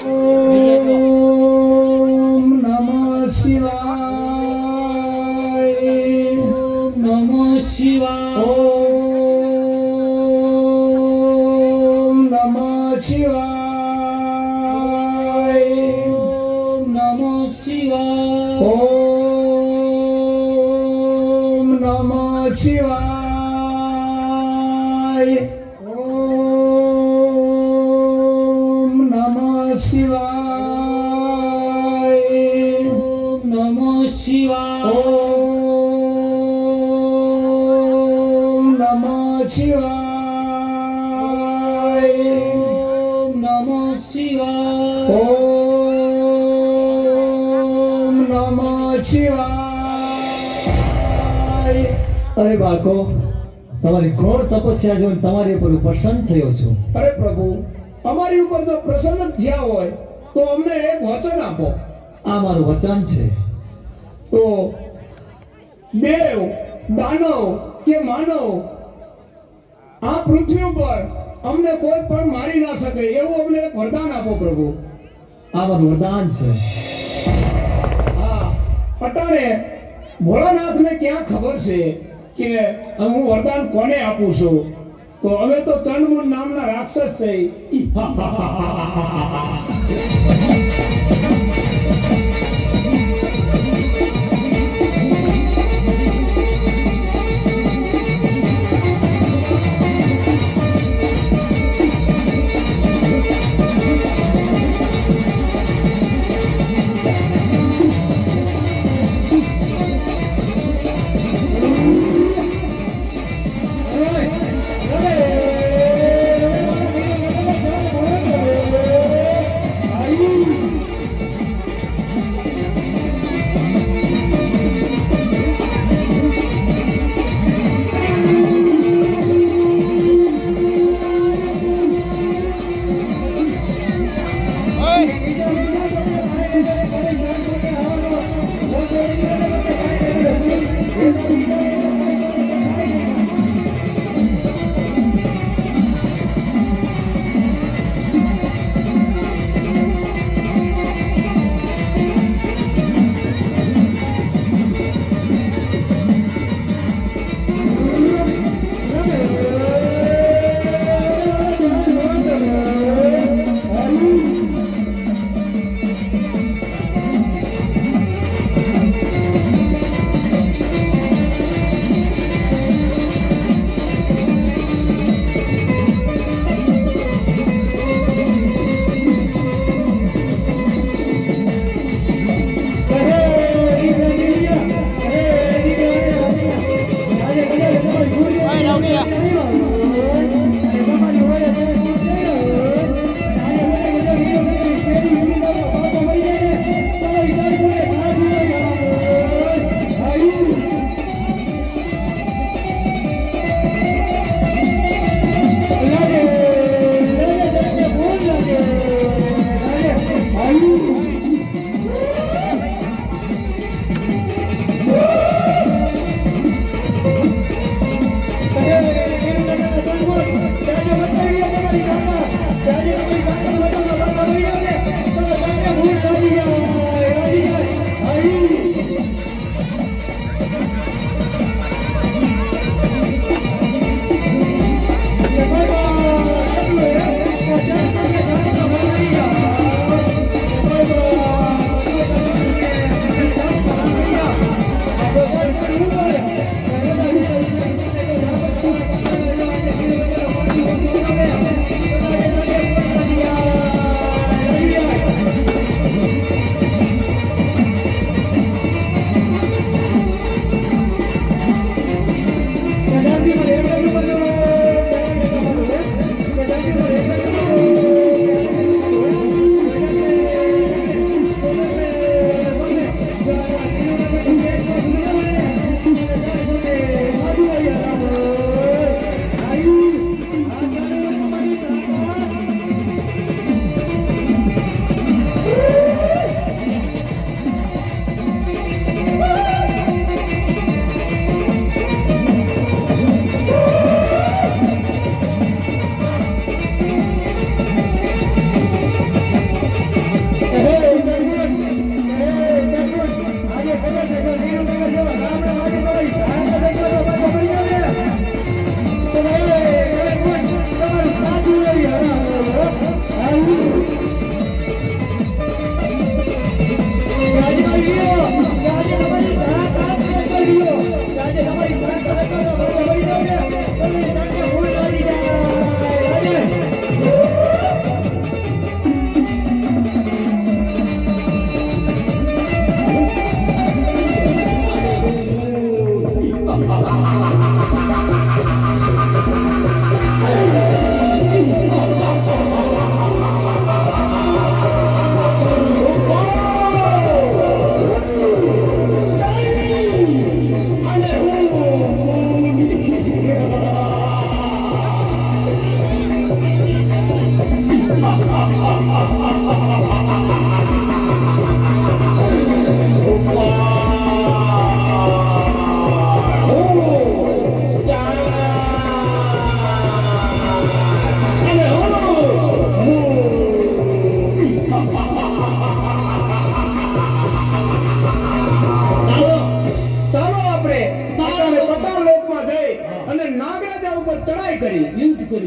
ઓમ નમઃ શિવાય. ઓમ નમઃ શિવાય. ઓમ નમઃ શિવાય. ઓમ નમઃ શિવાય. ઓમ નમઃ શિવાય. ઓમ નમઃ શિવાય. ઓમ નમઃ શિવાય. ઓમ નમઃ શિવાય. ઓમ નમઃ શિવાય. ઓમ નમઃ શિવાય. અરે બાળકો, તમારી ઘોર તપસ્યા જોઈને તમારી ઉપર હું પ્રસન્ન થયો છું. અરે પ્રભુ, અમારી ઉપર જો પ્રસન્ન થયા હોય તો અમને એક વચન આપો. આ મારું વચન છે. તો દેવ, દાનવ કે માનવ આ પૃથ્વી ઉપર અમને કોઈ પણ મારી ના શકે એવું અમને એક વરદાન આપો પ્રભુ. આ મારું વરદાન છે. હા, અટાણે ભોળાનાથને ક્યાં ખબર છે કે હું વરદાન કોને આપું છું? તો હવે તો ચંડમુંડ નામના રાક્ષસ છે.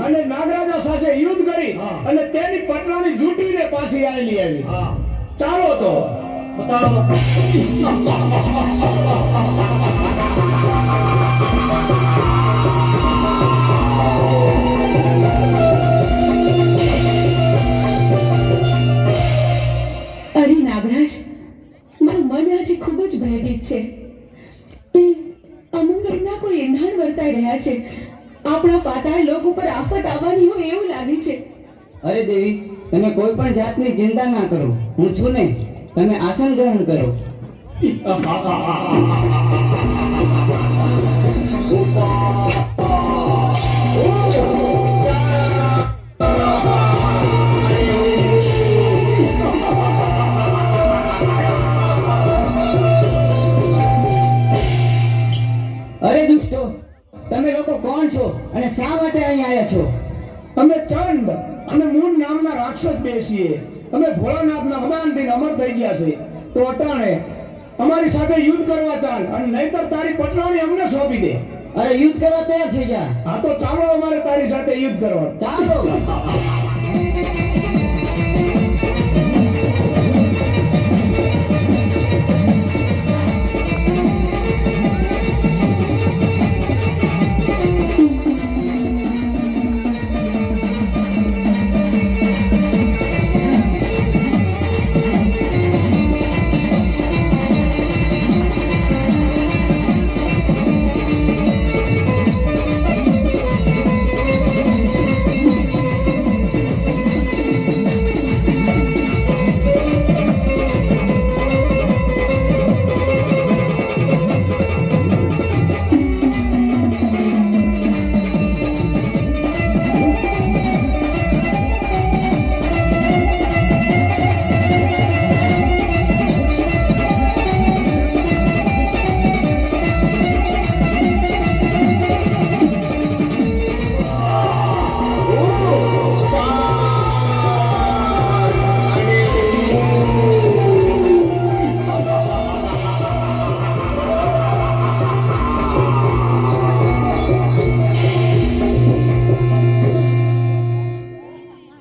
અને નાગરાજા સાથે યુદ્ધ કરી હા. અને તેની પટરાણી જૂટવીને પાછી આવી. હા ચાલો તો બતાવો. અરે નાગરાજ, મારું મન આજે ખૂબ જ ભયભીત છે. તે અમંગળના કોઈ એંધાણ વર્તાઈ રહ્યા છે. આપણા પાતાળ લોક ઉપર આફત આવવાની હોય એવું લાગે છે. અરે દેવી, તમે કોઈ પણ જાતની ચિંતા ના કરો. હું છું ને, તમે આસન ગ્રહણ કરો. અરે દુષ્ટો, તમે લોકો કોણ છો અને શા માટે અહીં આવ્યા છો? અમે ચંડ અને મૂળ નામના રાક્ષસ બેસીએ. અમે ભોળાનાથના વરદાનથી અમર થઈ ગયા છે. તો અટાણે અમારી સાથે યુદ્ધ કરવા ચાલ, અને નહીતર તારી પટરાણી અમને સોંપી દે. અરે યુદ્ધ કરવા તૈયાર થઈ જા. હા તો ચાલો અમારે તારી સાથે યુદ્ધ કરવા. ચાલો.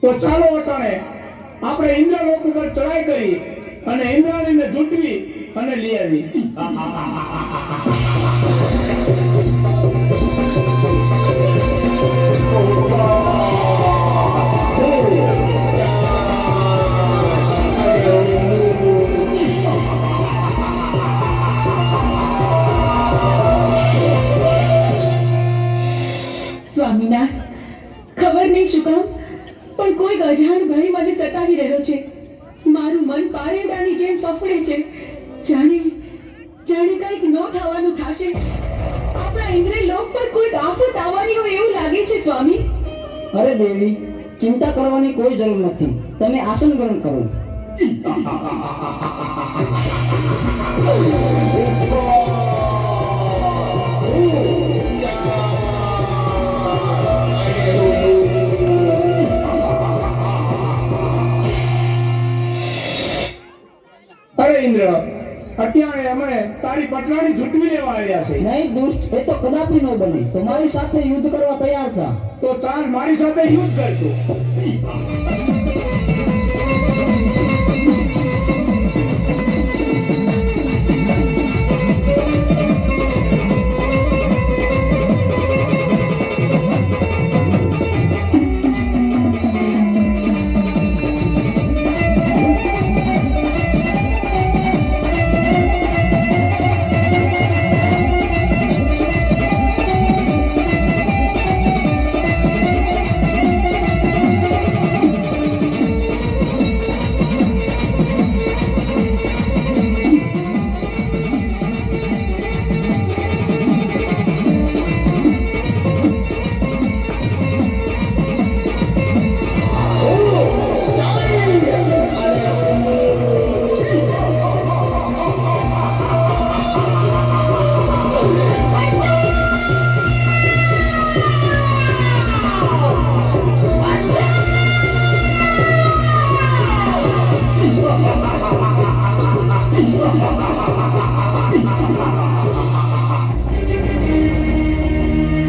તો ચાલો અટાણે આપણે ઇન્દ્રલોક ઉપર ચડાઈ કરી અને ઇન્દ્રાણીને જૂટવી અને લઈ આવી. સ્વામીનાથ, ખબર નહીં શું કામ પણ કોઈક અજાણ ભય મને સતાવી રહ્યો છે. મારું મન પારેવડાની જેમ ફફડે છે. જાણે કંઈક ન થવાનું થશે. આપણા ઇન્દ્રિય લોક પર કોઈક આફત આવવાની હોય એવું લાગે છે સ્વામી. અરે દેવી, ચિંતા કરવાની કોઈ જરૂર નથી. તમે આસન ગ્રહણ કરો. અરે ઇન્દ્ર, અત્યારે અમે તારી પટરાણી જૂટવી લેવા આવ્યા છે. નહીં દુષ્ટ, એ તો કદાપી ન બને. તમારી સાથે યુદ્ધ કરવા તૈયાર થા. તો ચાલ મારી સાથે યુદ્ધ કરજો.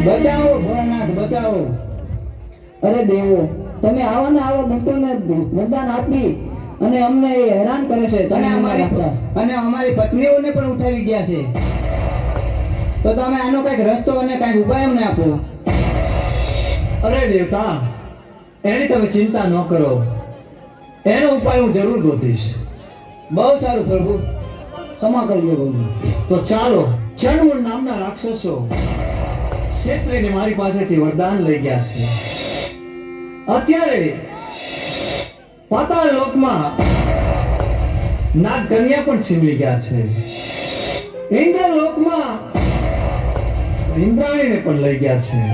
બચાવો ભોળાનાથ, બચાવો. અરે દેવો, તમે આવા ને આવા દુષ્ટોને વરદાન આપી અને અમને હેરાન કરે છે. તમે અને અમારી પત્નીઓને પણ ઉઠાવી ગયા છે. તો તમે આનો કઈક રસ્તો અને કઈક ઉપાય અમને આપો. અરે દેવતા, એની તમે ચિંતા ન કરો, એનો ઉપાય હું જરૂર ગોતીશ. બહુ સારું પ્રભુ, ક્ષમા કરજો પ્રભુ. તો ચાલો, ચણમૂળ નામના રાક્ષસો ક્ષેત્રીને મારી પાસેથી વરદાન લઈ ગયા છે. અત્યારે પાતાળ લોકમાં નાગ કન્યા પણ છીનવી ગયા છે. ઇન્દ્ર લોકમાં ઇન્દ્રાણીને પણ લઈ ગયા છે.